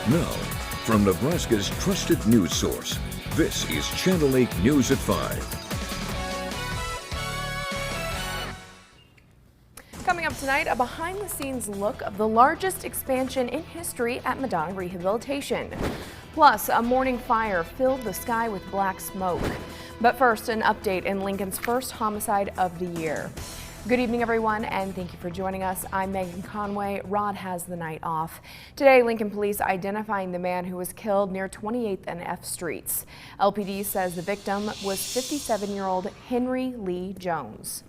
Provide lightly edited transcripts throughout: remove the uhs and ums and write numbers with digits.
Now, from Nebraska's trusted news source, this is Channel 8 News at 5. Coming up tonight, a behind-the-scenes look of the largest expansion in history at Madonna Rehabilitation. Plus, a morning fire filled the sky with black smoke. But first, an update in Lincoln's first homicide of the year. Good evening, everyone, and thank you for joining us. I'm Megan Conway. Rod has the night off. Today, Lincoln police identifying the man who was killed near 28th and F Streets. LPD says the victim was 57-year-old Henry Lee Jones.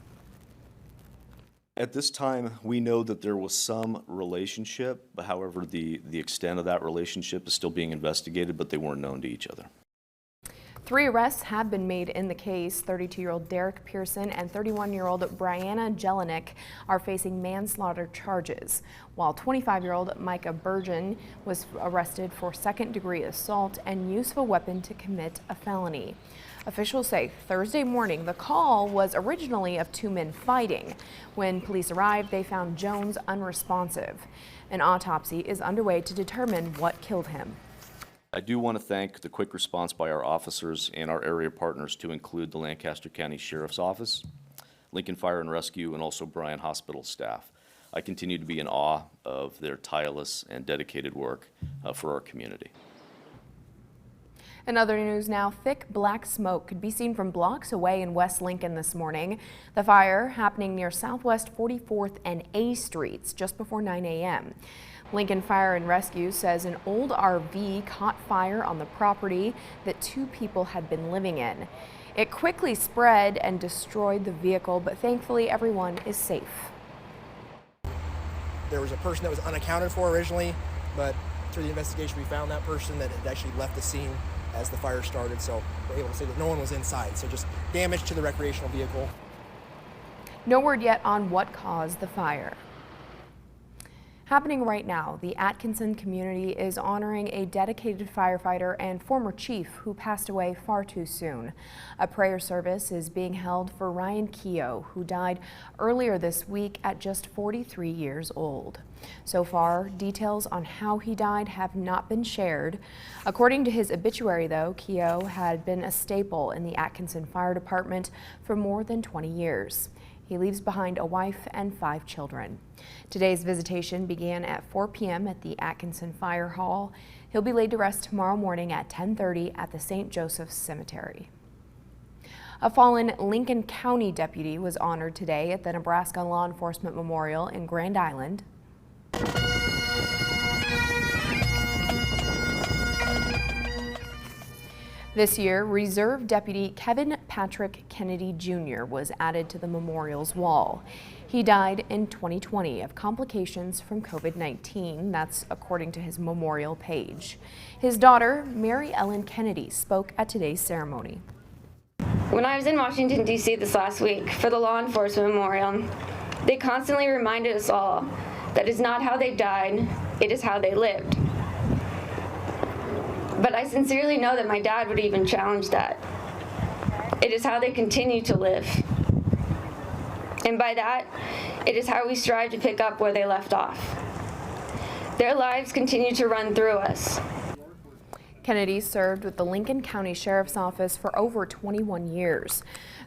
At this time, we know that there was some relationship, but however, the extent of that relationship is still being investigated, but they weren't known to each other. 3 arrests have been made in the case. 32-year-old Derek Pearson and 31-year-old Brianna Jelinek are facing manslaughter charges, while 25-year-old Micah Burgeon was arrested for second-degree assault and use of a weapon to commit a felony. Officials say Thursday morning the call was originally of 2 men fighting. When police arrived, they found Jones unresponsive. An autopsy is underway to determine what killed him. I do want to thank the quick response by our officers and our area partners, to include the Lancaster County Sheriff's Office, Lincoln Fire and Rescue, and also Bryan Hospital staff. I continue to be in awe of their tireless and dedicated work for our community. In other news now, thick black smoke could be seen from blocks away in West Lincoln this morning. The fire happening near Southwest 44th and A Streets just before 9 a.m. Lincoln Fire and Rescue says an old RV caught fire on the property that 2 people had been living in. It quickly spread and destroyed the vehicle, but thankfully everyone is safe. There was a person that was unaccounted for originally, but through the investigation we found that person that had actually left the scene as the fire started, so we're able to say that no one was inside, so just damage to the recreational vehicle. No word yet on what caused the fire. Happening right now, the Atkinson community is honoring a dedicated firefighter and former chief who passed away far too soon. A prayer service is being held for Ryan Keogh, who died earlier this week at just 43 years old. So far, details on how he died have not been shared. According to his obituary, though, Keogh had been a staple in the Atkinson Fire Department for more than 20 years. He leaves behind a wife and 5 children. Today's visitation began at 4 p.m. at the Atkinson Fire Hall. He'll be laid to rest tomorrow morning at 10:30 at the St. Joseph's Cemetery. A fallen Lincoln County deputy was honored today at the Nebraska Law Enforcement Memorial in Grand Island. This year, Reserve Deputy Kevin Patrick Kennedy Jr. was added to the memorial's wall. He died in 2020 of complications from COVID-19. That's according to his memorial page. His daughter, Mary Ellen Kennedy, spoke at today's ceremony. When I was in Washington, D.C. this last week for the Law Enforcement Memorial, they constantly reminded us all that it's not how they died, it is how they lived. But I sincerely know that my dad would even challenge that. It is how they continue to live. And by that, it is how we strive to pick up where they left off. Their lives continue to run through us. Kennedy served with the Lincoln County Sheriff's Office for over 21 years.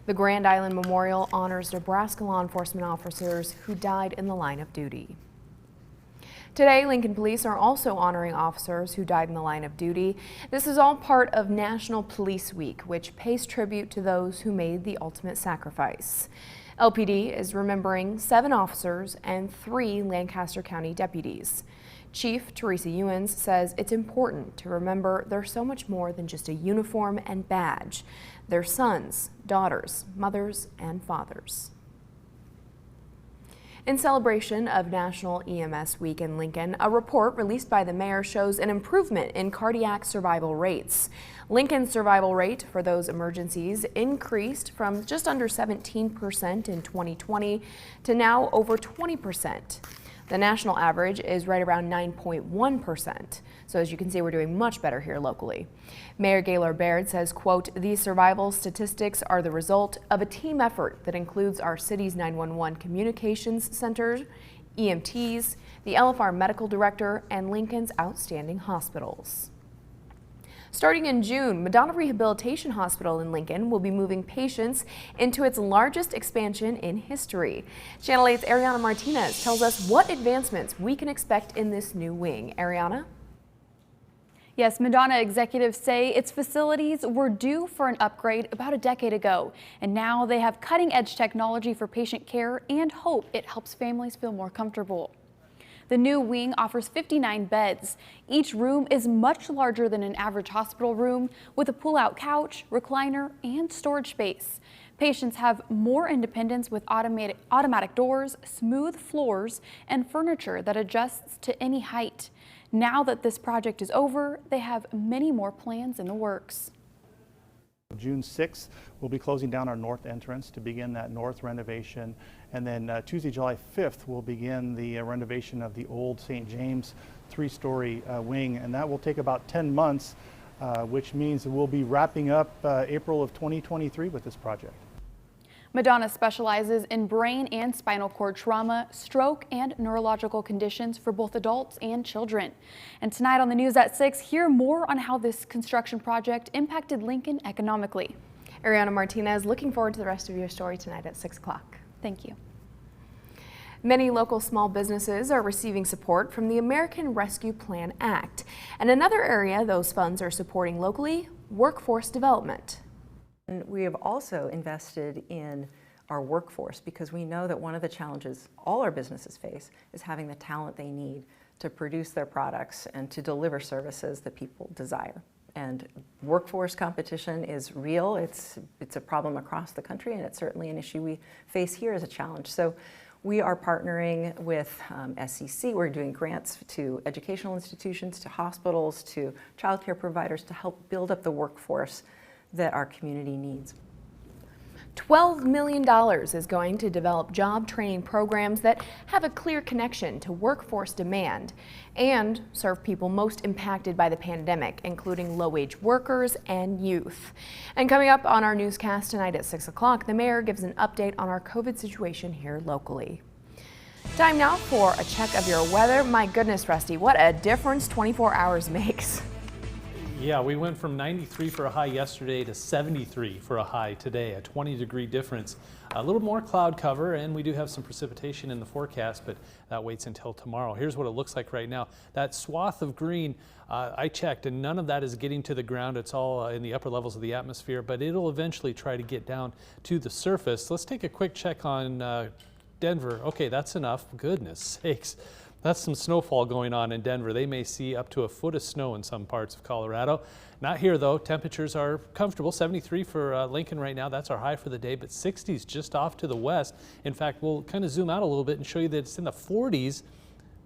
The Grand Island Memorial honors Nebraska law enforcement officers who died in the line of duty. Today, Lincoln Police are also honoring officers who died in the line of duty. This is all part of National Police Week, which pays tribute to those who made the ultimate sacrifice. LPD is remembering 7 officers and 3 Lancaster County deputies. Chief Teresa Ewens says it's important to remember they're so much more than just a uniform and badge. They're sons, daughters, mothers, and fathers. In celebration of National EMS Week in Lincoln, a report released by the mayor shows an improvement in cardiac survival rates. Lincoln's survival rate for those emergencies increased from just under 17% in 2020 to now over 20%. The national average is right around 9.1%. So as you can see, we're doing much better here locally. Mayor Gaylor Baird says, quote, "These survival statistics are the result of a team effort that includes our city's 911 communications center, EMTs, the LFR medical director, and Lincoln's outstanding hospitals. Starting in June, Madonna Rehabilitation Hospital in Lincoln will be moving patients into its largest expansion in history. Channel 8's Ariana Martinez tells us what advancements we can expect in this new wing. Ariana? Yes, Madonna executives say its facilities were due for an upgrade about a decade ago, and now they have cutting-edge technology for patient care and hope it helps families feel more comfortable. The new wing offers 59 beds. Each room is much larger than an average hospital room, with a pull-out couch, recliner, and storage space. Patients have more independence with automatic doors, smooth floors, and furniture that adjusts to any height. Now that this project is over, they have many more plans in the works. June 6th, we'll be closing down our north entrance to begin that north renovation. And then Tuesday, July 5th, we'll begin the renovation of the old St. James 3-story wing. And that will take about 10 months, which means we'll be wrapping up April of 2023 with this project. Madonna specializes in brain and spinal cord trauma, stroke, and neurological conditions for both adults and children. And tonight on the news at 6, hear more on how this construction project impacted Lincoln economically. Ariana Martinez, looking forward to the rest of your story tonight at 6 o'clock. Thank you. Many local small businesses are receiving support from the American Rescue Plan Act. And another area those funds are supporting locally, workforce development. And we have also invested in our workforce because we know that one of the challenges all our businesses face is having the talent they need to produce their products and to deliver services that people desire. And workforce competition is real. It's a problem across the country, and it's certainly an issue we face here as a challenge. So we are partnering with SEC. We're doing grants to educational institutions, to hospitals, to childcare providers to help build up the workforce that our community needs. $12 million is going to develop job training programs that have a clear connection to workforce demand and serve people most impacted by the pandemic, including low-wage workers and youth. And coming up on our newscast tonight at 6 o'clock, the mayor gives an update on our COVID situation here locally. Time now for a check of your weather. My goodness, Rusty, what a difference 24 hours makes. Yeah, we went from 93 for a high yesterday to 73 for a high today, a 20-degree difference. A little more cloud cover, and we do have some precipitation in the forecast, but that waits until tomorrow. Here's what it looks like right now. That swath of green, I checked, and none of that is getting to the ground. It's all in the upper levels of the atmosphere, but it'll eventually try to get down to the surface. Let's take a quick check on Denver. Okay, that's enough. Goodness sakes. That's some snowfall going on in Denver. They may see up to a foot of snow in some parts of Colorado. Not here though. Temperatures are comfortable. 73 for Lincoln right now. That's our high for the day, but 60s just off to the west. In fact, we'll kind of zoom out a little bit and show you that it's in the 40s.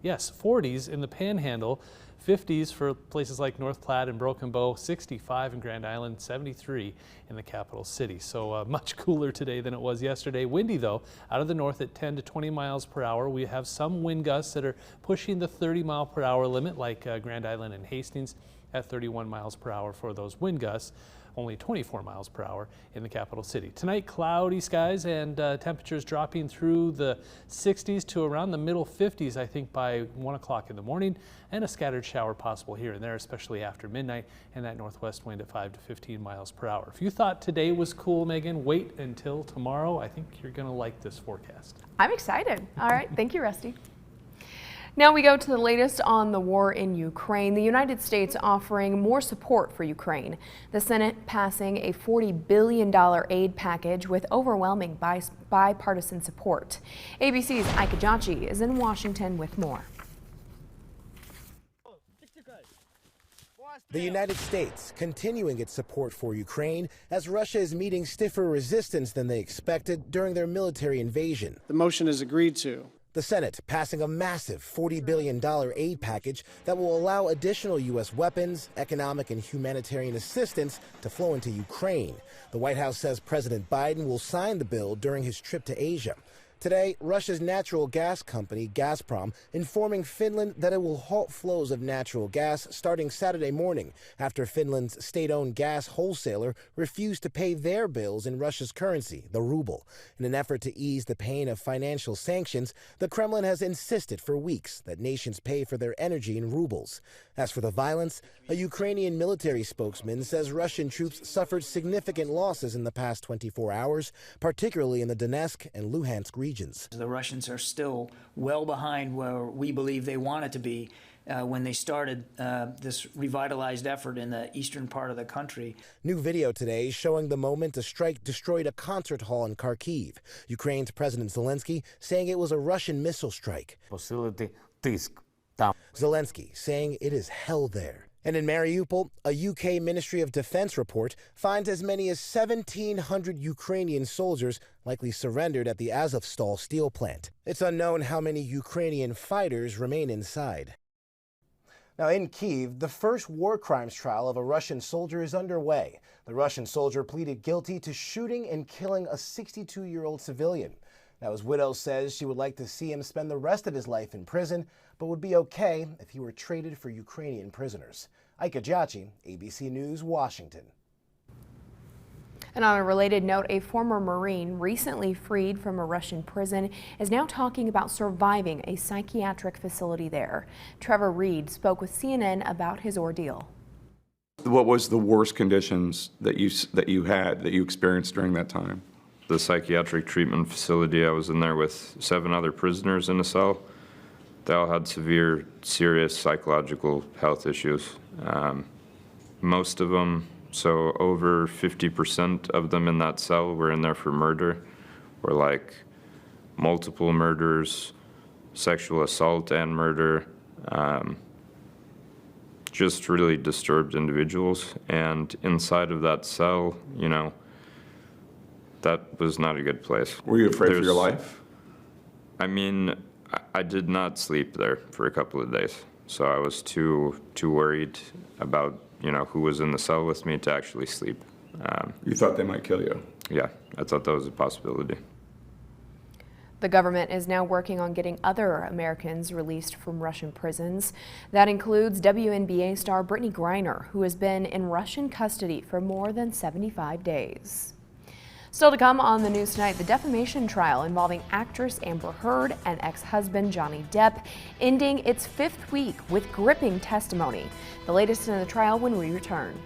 Yes, 40s in the Panhandle. 50s for places like North Platte and Broken Bow, 65 in Grand Island, 73 in the capital city. So much cooler today than it was yesterday. Windy though, out of the north at 10 to 20 miles per hour. We have some wind gusts that are pushing the 30-mile-per-hour limit, like Grand Island and Hastings at 31 miles per hour for those wind gusts. Only 24 miles per hour in the capital city. Tonight, cloudy skies and temperatures dropping through the 60s to around the middle 50s, I think, by 1 o'clock in the morning, and a scattered shower possible here and there, especially after midnight, and that northwest wind at 5 to 15 miles per hour. If you thought today was cool, Megan, wait until tomorrow. I think you're going to like this forecast. I'm excited. All right. Thank you, Rusty. Now we go to the latest on the war in Ukraine. The United States offering more support for Ukraine. The Senate passing a $40 billion aid package with overwhelming bipartisan support. ABC's Ike Ajachi is in Washington with more. The United States continuing its support for Ukraine as Russia is meeting stiffer resistance than they expected during their military invasion. The motion is agreed to. The Senate passing a massive $40 billion aid package that will allow additional U.S. weapons, economic and humanitarian assistance to flow into Ukraine. The White House says President Biden will sign the bill during his trip to Asia. Today, Russia's natural gas company, Gazprom, informing Finland that it will halt flows of natural gas starting Saturday morning after Finland's state-owned gas wholesaler refused to pay their bills in Russia's currency, the ruble. In an effort to ease the pain of financial sanctions, the Kremlin has insisted for weeks that nations pay for their energy in rubles. As for the violence, a Ukrainian military spokesman says Russian troops suffered significant losses in the past 24 hours, particularly in the Donetsk and Luhansk regions. The Russians are still well behind where we believe they wanted to be when they started this revitalized effort in the eastern part of the country. New video today showing the moment a strike destroyed a concert hall in Kharkiv. Ukraine's President Zelensky saying it was a Russian missile strike. Zelensky saying it is hell there. And in Mariupol, a UK Ministry of Defense report finds as many as 1,700 Ukrainian soldiers likely surrendered at the Azovstal steel plant. It's unknown how many Ukrainian fighters remain inside. Now in Kyiv, the first war crimes trial of a Russian soldier is underway. The Russian soldier pleaded guilty to shooting and killing a 62-year-old civilian. Now his widow says she would like to see him spend the rest of his life in prison, but would be okay if he were traded for Ukrainian prisoners. Ike Ajachi, ABC News, Washington. And on a related note, a former Marine recently freed from a Russian prison is now talking about surviving a psychiatric facility there. Trevor Reed spoke with CNN about his ordeal. What was the worst conditions that you experienced during that time? The psychiatric treatment facility. I was in there with 7 other prisoners in a cell. They all had severe, serious psychological health issues. Most of them, so over 50% of them in that cell were in there for murder, or like multiple murders, sexual assault and murder, just really disturbed individuals. And inside of that cell, you know, that was not a good place. Were you afraid for your life? I mean, I did not sleep there for a couple of days, so I was too worried about, you know, who was in the cell with me to actually sleep. You thought they might kill you? Yeah, I thought that was a possibility. The government is now working on getting other Americans released from Russian prisons. That includes WNBA star Brittany Griner, who has been in Russian custody for more than 75 days. Still to come on the news tonight, the defamation trial involving actress Amber Heard and ex-husband Johnny Depp ending its 5th week with gripping testimony. The latest in the trial when we return.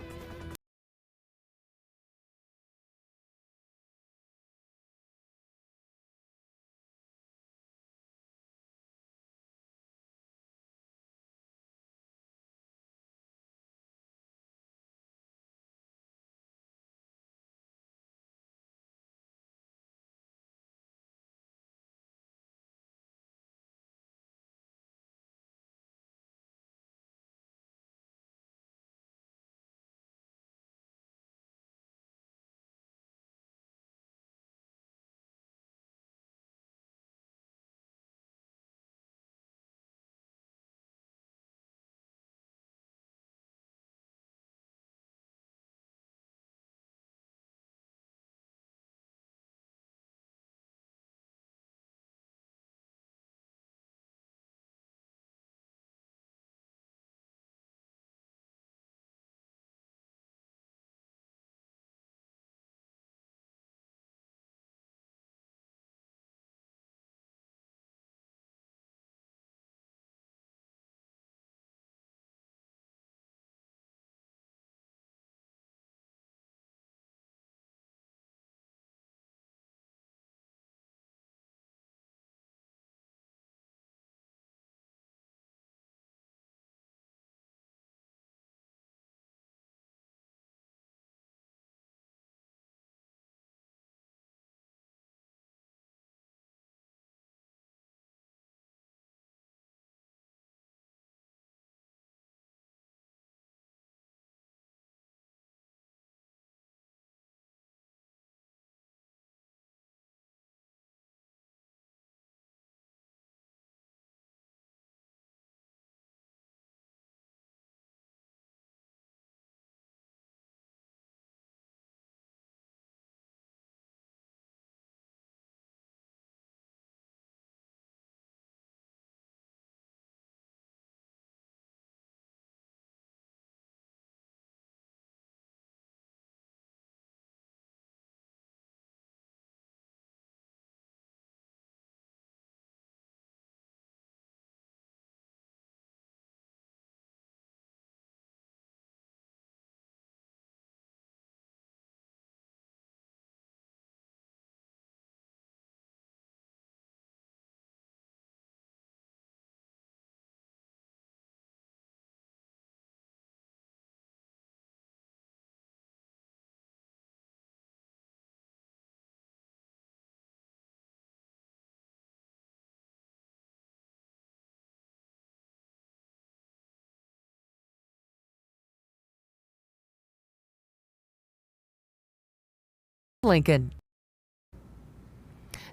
Lincoln.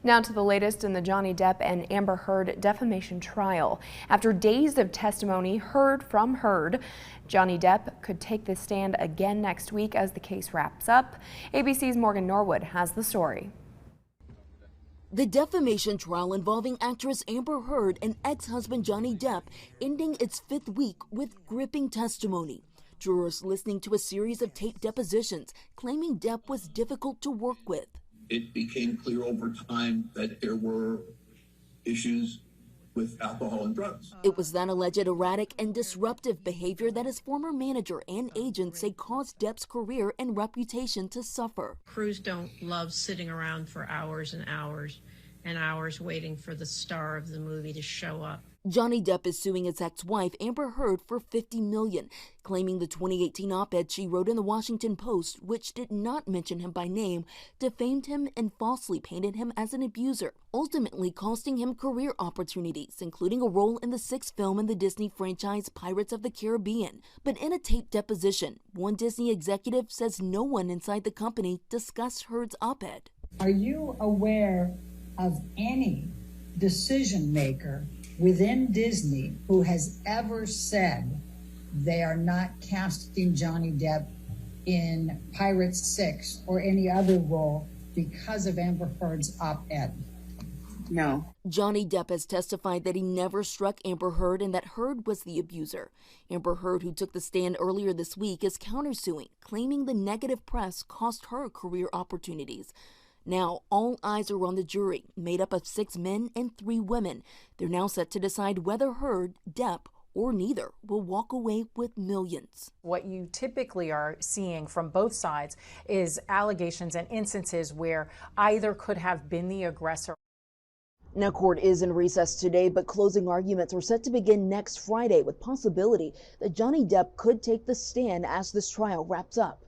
Now to the latest in the Johnny Depp and Amber Heard defamation trial. After days of testimony heard from Heard, Johnny Depp could take the stand again next week as the case wraps up. ABC's Morgan Norwood has the story. The defamation trial involving actress Amber Heard and ex-husband Johnny Depp ending its 5th week with gripping testimony. Jurors listening to a series of taped depositions claiming Depp was difficult to work with. It became clear over time that there were issues with alcohol and drugs. It was that alleged erratic and disruptive behavior that his former manager and agents say caused Depp's career and reputation to suffer. Crews don't love sitting around for hours and hours and hours waiting for the star of the movie to show up. Johnny Depp is suing his ex-wife Amber Heard for $50 million, claiming the 2018 op-ed she wrote in the Washington Post, which did not mention him by name, defamed him and falsely painted him as an abuser, ultimately costing him career opportunities, including a role in the 6th film in the Disney franchise Pirates of the Caribbean. But in a taped deposition, one Disney executive says no one inside the company discussed Heard's op-ed. Are you aware of any decision maker within Disney who has ever said they are not casting Johnny Depp in Pirates 6 or any other role because of Amber Heard's op-ed? No. Johnny Depp has testified that he never struck Amber Heard and that Heard was the abuser. Amber Heard, who took the stand earlier this week, is countersuing, claiming the negative press cost her career opportunities. Now, all eyes are on the jury, made up of 6 men and 3 women. They're now set to decide whether Heard, Depp, or neither will walk away with millions. What you typically are seeing from both sides is allegations and instances where either could have been the aggressor. Now, court is in recess today, but closing arguments are set to begin next Friday with possibility that Johnny Depp could take the stand as this trial wraps up.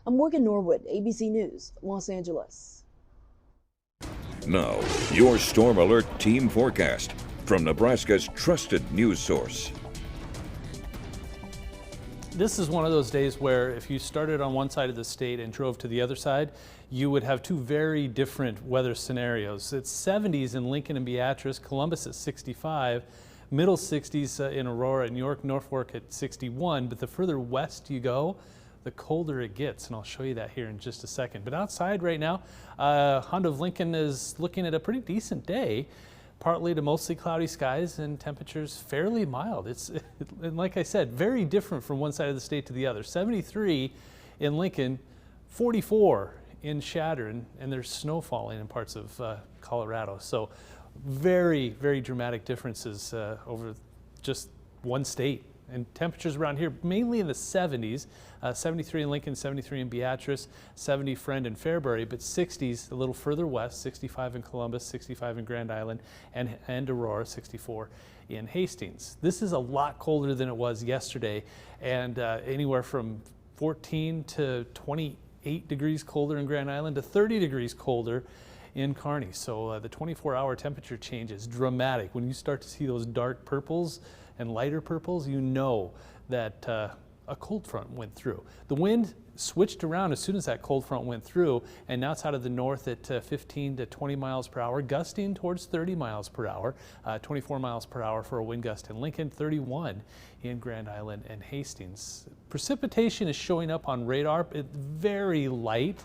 I'm Morgan Norwood, ABC News, Los Angeles. Now, your Storm Alert team forecast from Nebraska's trusted news source. This is one of those days where if you started on one side of the state and drove to the other side, you would have 2 very different weather scenarios. It's 70s in Lincoln and Beatrice, Columbus at 65, middle 60s in Aurora and York, Norfolk at 61, but the further west you go, the colder it gets, and I'll show you that here in just a second. But outside right now, Honda of Lincoln is looking at a pretty decent day, partly to mostly cloudy skies and temperatures fairly mild. And like I said, very different from one side of the state to the other. 73 in Lincoln, 44 in Shatter, and there's snow falling in parts of Colorado. So very, very dramatic differences over just one state. And temperatures around here mainly in the 70s, 73 in Lincoln, 73 in Beatrice, 70 Friend and Fairbury, but 60s a little further west, 65 in Columbus, 65 in Grand Island, and Aurora, 64 in Hastings. This is a lot colder than it was yesterday, and anywhere from 14 to 28 degrees colder in Grand Island to 30 degrees colder in Kearney. So the 24-hour temperature change is dramatic. When you start to see those dark purples and lighter purples, you know that a cold front went through. The wind switched around as soon as that cold front went through, and now it's out of the north at 15 to 20 miles per hour, gusting towards 30 miles per hour, 24 miles per hour for a wind gust in Lincoln, 31 in Grand Island and Hastings. Precipitation is showing up on radar. It's very light,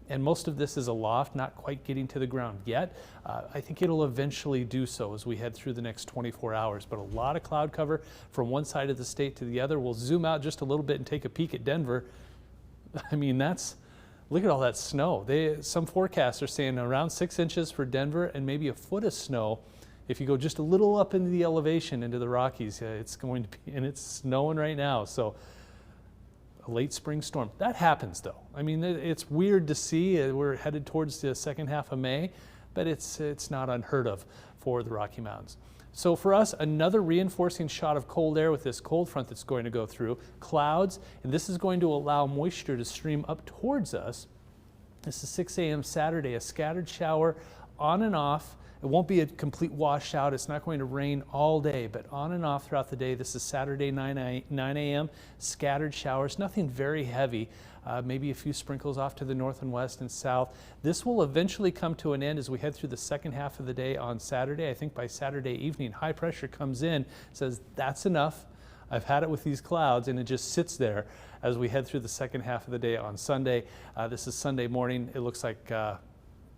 and most of this is aloft, not quite getting to the ground yet. I think it'll eventually do so as we head through the next 24 hours, but a lot of cloud cover from one side of the state to the other. We'll zoom out just a little bit and take a peek at Denver. I mean, look at all that snow. Some forecasts are saying around 6 inches for Denver and maybe a foot of snow. If you go just a little up into the elevation, into the Rockies, it's going to be, and it's snowing right now. So a late spring storm. That happens though. I mean, it's weird to see. We're headed towards the second half of May, but it's not unheard of for the Rocky Mountains. So for us, another reinforcing shot of cold air with this cold front that's going to go through. Clouds, and this is going to allow moisture to stream up towards us. This is 6 a.m. Saturday, a scattered shower on and off It won't be a complete washout. It's not going to rain all day, but on and off throughout the day. This is Saturday, 9 a.m. Scattered showers, nothing very heavy. Maybe a few sprinkles off to the north and west and south. This will eventually come to an end as we head through the second half of the day on Saturday. I think by Saturday evening, high pressure comes in, says that's enough. I've had it with these clouds, and it just sits there as we head through the second half of the day on Sunday. This is Sunday morning. It looks like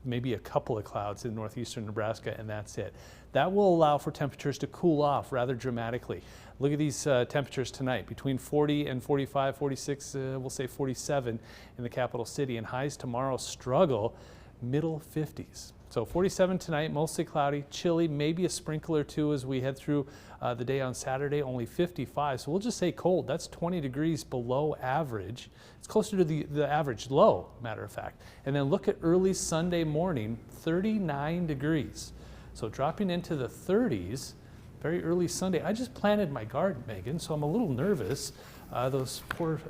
maybe a couple of clouds in northeastern Nebraska, and that's it. That will allow for temperatures to cool off rather dramatically. Look at these temperatures tonight, between 40 and 45, 46, we'll say 47 in the capital city, and highs tomorrow struggle, middle 50s. So 47 tonight, mostly cloudy, chilly, maybe a sprinkle or two as we head through the day on Saturday, only 55. So we'll just say cold. That's 20 degrees below average. It's closer to the average low, matter of fact. And then look at early Sunday morning, 39 degrees. So dropping into the 30s, very early Sunday. I just planted my garden, Megan, so I'm a little nervous. Those poor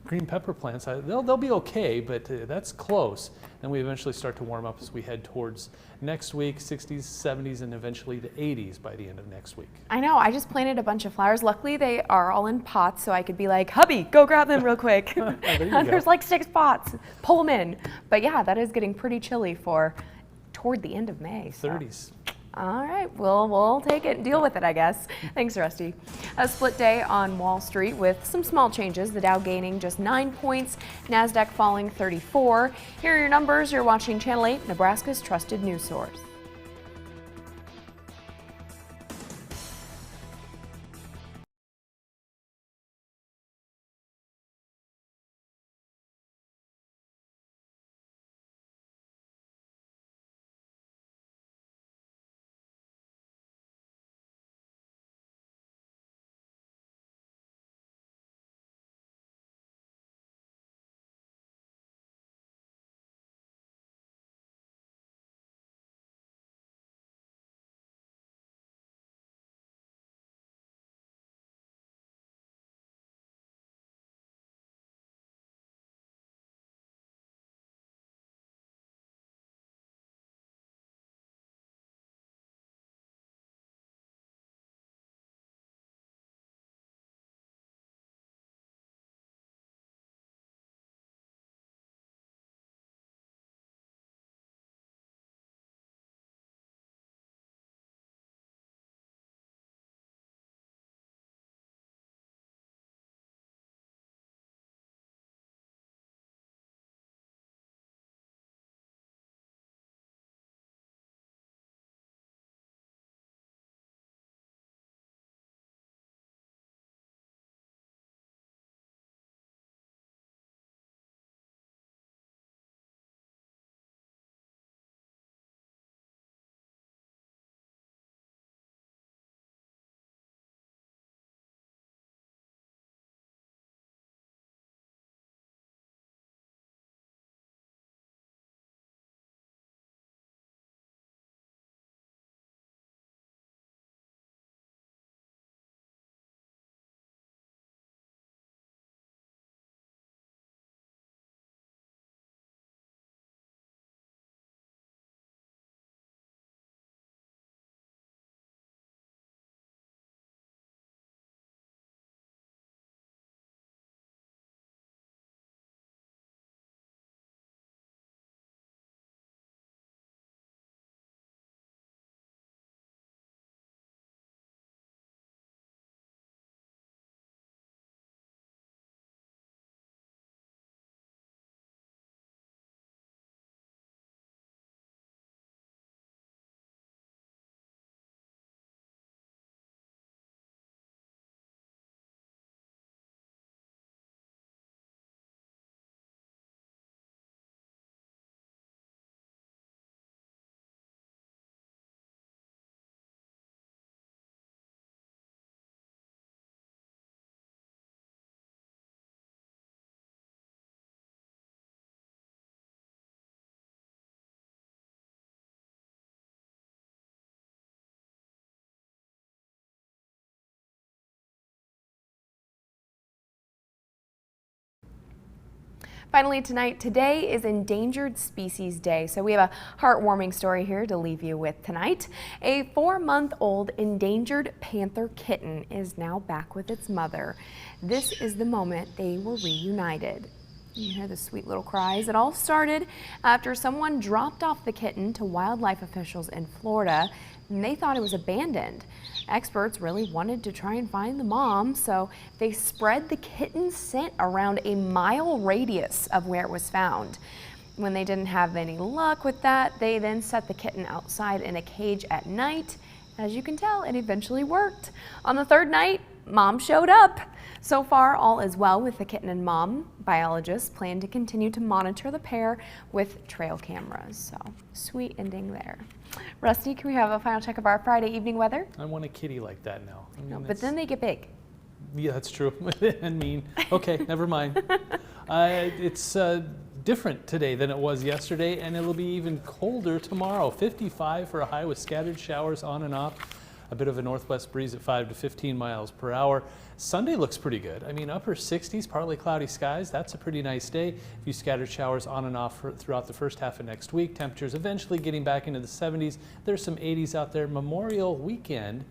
green pepper plants, they'll be okay, but that's close. And we eventually start to warm up as we head towards next week, 60s, 70s, and eventually the 80s by the end of next week. I know, I just planted a bunch of flowers. Luckily, they are all in pots, so I could be like, hubby, go grab them real quick. There's like 6 pots, pull them in. But yeah, that is getting pretty chilly for toward the end of May. So. 30s. All right, we'll take it and deal with it, I guess. Thanks, Rusty. A split day on Wall Street with some small changes. The Dow gaining just 9 points, NASDAQ falling 34. Here are your numbers. You're watching Channel 8, Nebraska's trusted news source. Finally tonight, today is Endangered Species Day, so we have a heartwarming story here to leave you with tonight. A 4-month-old endangered panther kitten is now back with its mother. This is the moment they were reunited. You hear the sweet little cries. It all started after someone dropped off the kitten to wildlife officials in Florida, and they thought it was abandoned. Experts really wanted to try and find the mom, so they spread the kitten's scent around a mile radius of where it was found. When they didn't have any luck with that, they then set the kitten outside in a cage at night. As you can tell, it eventually worked. On the third night, mom showed up. So far, all is well with the kitten and mom. Biologists plan to continue to monitor the pair with trail cameras. So, sweet ending there. Rusty, can we have a final check of our Friday evening weather? I want a kitty like that now. I mean, No, but then they get big. Yeah, that's true. And mean. Okay, never mind. It's different today than it was yesterday, and it'll be even colder tomorrow. 55 for a high with scattered showers on and off. A bit of a northwest breeze at 5 to 15 miles per hour. Sunday looks pretty good. I mean, upper 60s, partly cloudy skies. That's a pretty nice day. A few scattered showers on and off throughout the first half of next week. Temperatures eventually getting back into the 70s. There's some 80s out there. Memorial weekend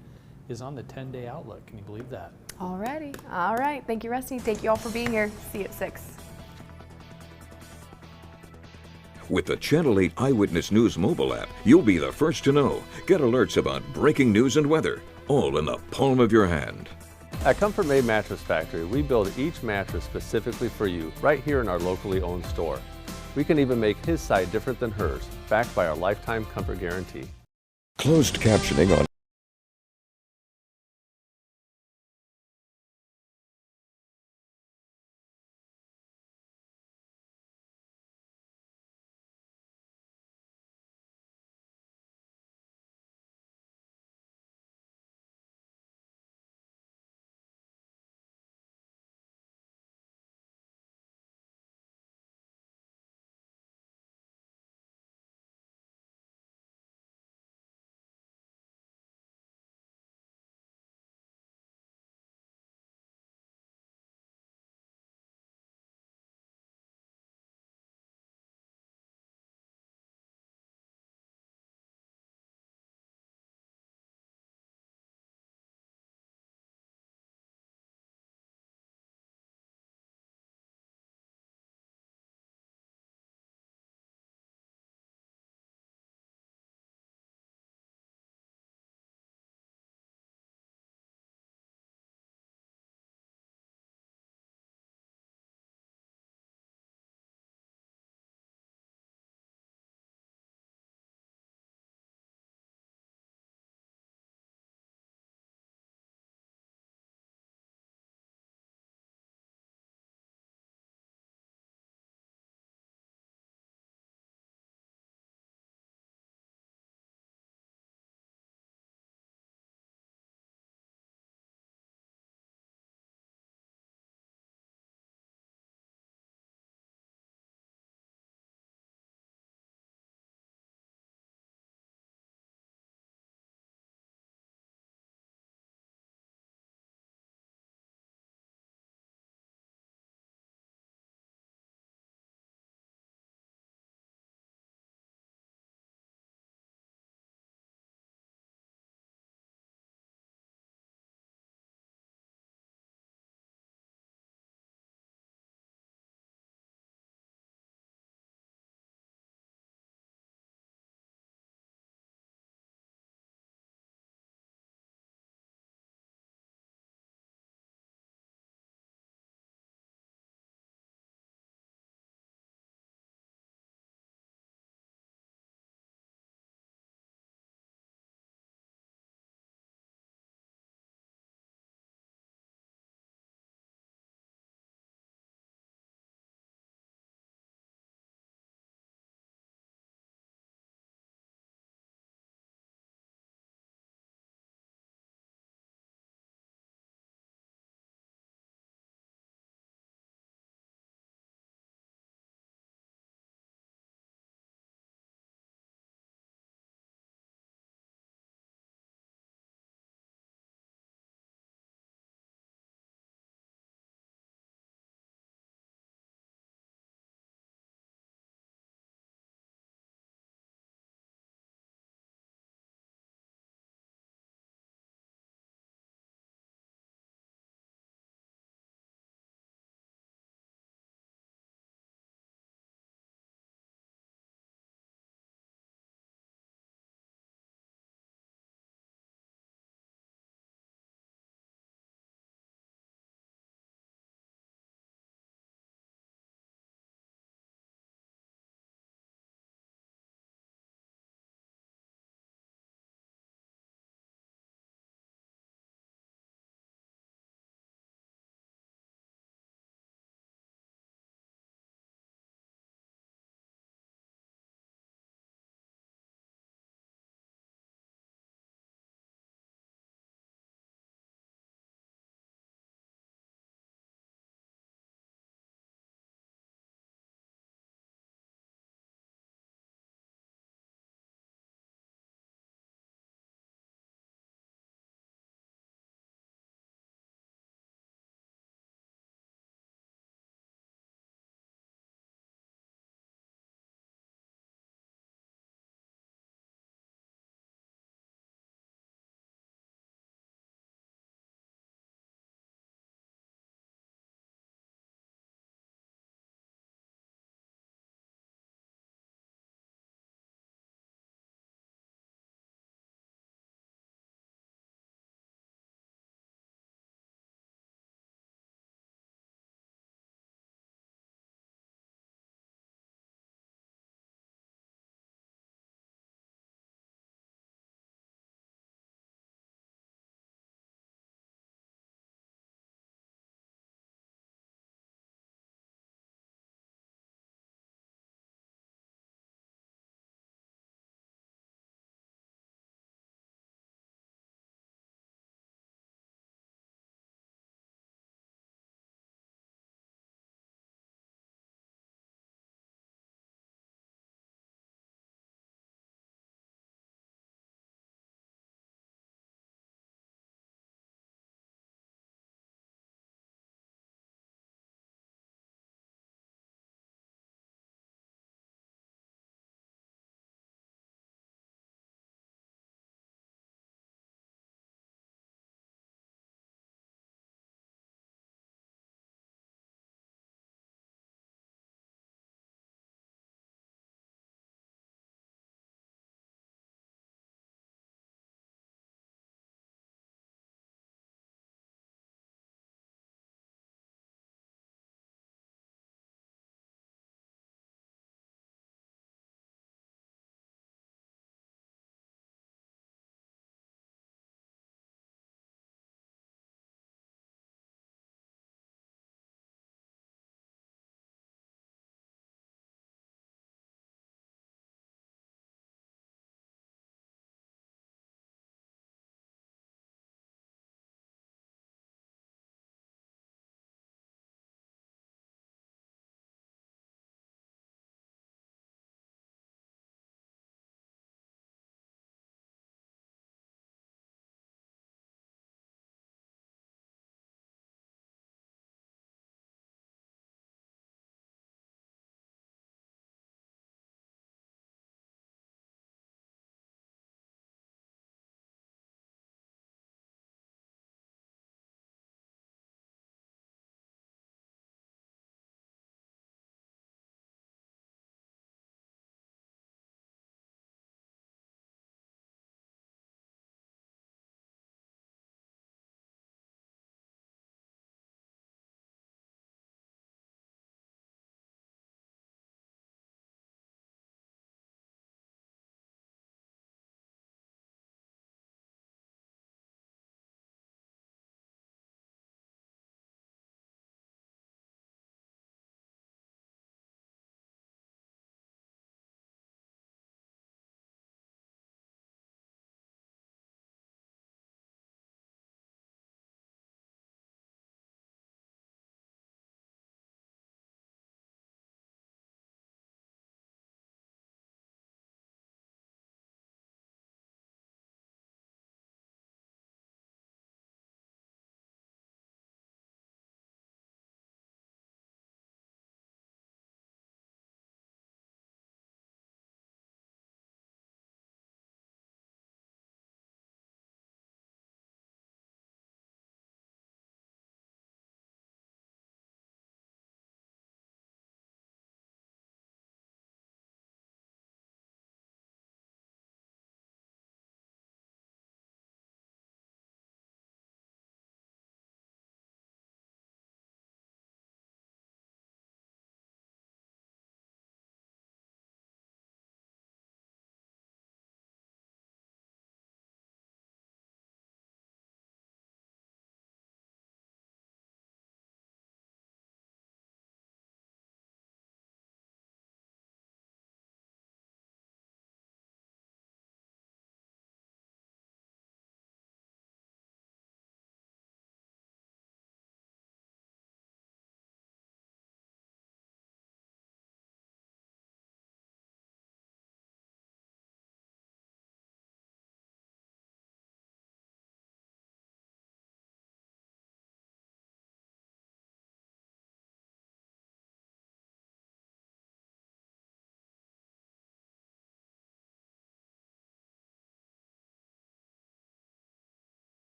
is on the 10-day outlook. Can you believe that? Alrighty. All right. Thank you, Rusty. Thank you all for being here. See you at 6. With the Channel 8 Eyewitness News mobile app, you'll be the first to know. Get alerts about breaking news and weather, all in the palm of your hand. At Comfort Made Mattress Factory, we build each mattress specifically for you, right here in our locally owned store. We can even make his side different than hers, backed by our lifetime comfort guarantee. Closed captioning on